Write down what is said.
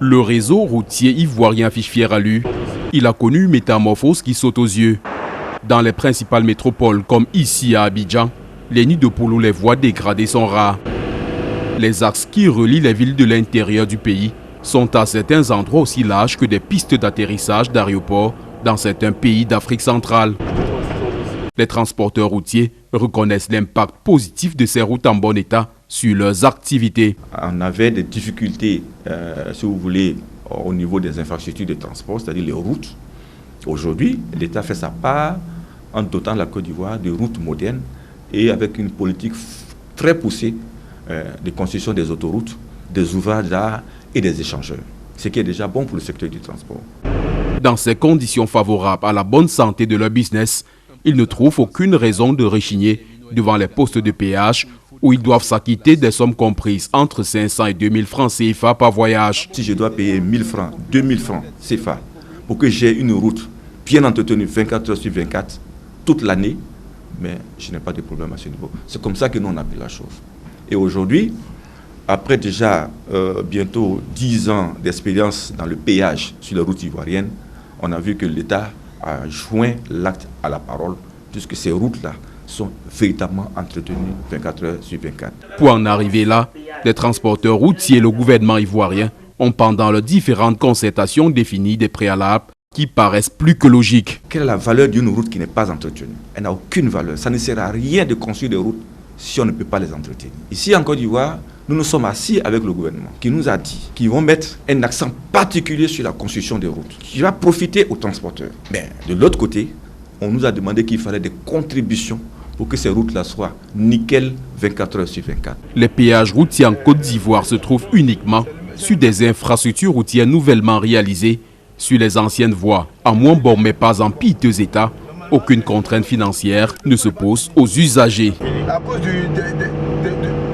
Le réseau routier ivoirien affiche fier à lui. Il a connu une métamorphose qui saute aux yeux. Dans les principales métropoles, comme ici à Abidjan, les nids de poules ou les voies dégradées sont rares. Les axes qui relient les villes de l'intérieur du pays sont à certains endroits aussi larges que des pistes d'atterrissage d'aéroports dans certains pays d'Afrique centrale. Les transporteurs routiers reconnaissent l'impact positif de ces routes en bon état sur leurs activités. On avait des difficultés, si vous voulez, au niveau des infrastructures de transport, c'est-à-dire les routes. Aujourd'hui, l'État fait sa part en dotant la Côte d'Ivoire de routes modernes et avec une politique très poussée de construction des autoroutes, des ouvrages d'art et des échangeurs, ce qui est déjà bon pour le secteur du transport. Dans ces conditions favorables à la bonne santé de leur business, ils ne trouvent aucune raison de rechigner devant les postes de péage où ils doivent s'acquitter des sommes comprises entre 500 et 2000 francs CFA par voyage. Si je dois payer 1000 francs, 2000 francs CFA pour que j'ai une route bien entretenue 24 heures sur 24 toute l'année, mais je n'ai pas de problème à ce niveau. C'est comme ça que nous on appelle la chose. Et aujourd'hui, après déjà bientôt 10 ans d'expérience dans le péage sur les routes ivoiriennes, on a vu que l'État a joint l'acte à la parole, puisque ces routes-là sont véritablement entretenues 24 heures sur 24. Pour en arriver là, les transporteurs routiers et le gouvernement ivoirien ont pendant leurs différentes concertations défini des préalables qui paraissent plus que logiques. Quelle est la valeur d'une route qui n'est pas entretenue? Elle n'a aucune valeur. Ça ne sert à rien de construire des routes si on ne peut pas les entretenir. Ici en Côte d'Ivoire, nous nous sommes assis avec le gouvernement qui nous a dit qu'ils vont mettre un accent particulier sur la construction des routes qui va profiter aux transporteurs. Mais de l'autre côté, on nous a demandé qu'il fallait des contributions pour que ces routes-là soient nickel 24 heures sur 24. Les péages routiers en Côte d'Ivoire se trouvent uniquement sur des infrastructures routières nouvellement réalisées sur les anciennes voies, en moins bon mais pas en piteux état. Aucune contrainte financière ne se pose aux usagers. À cause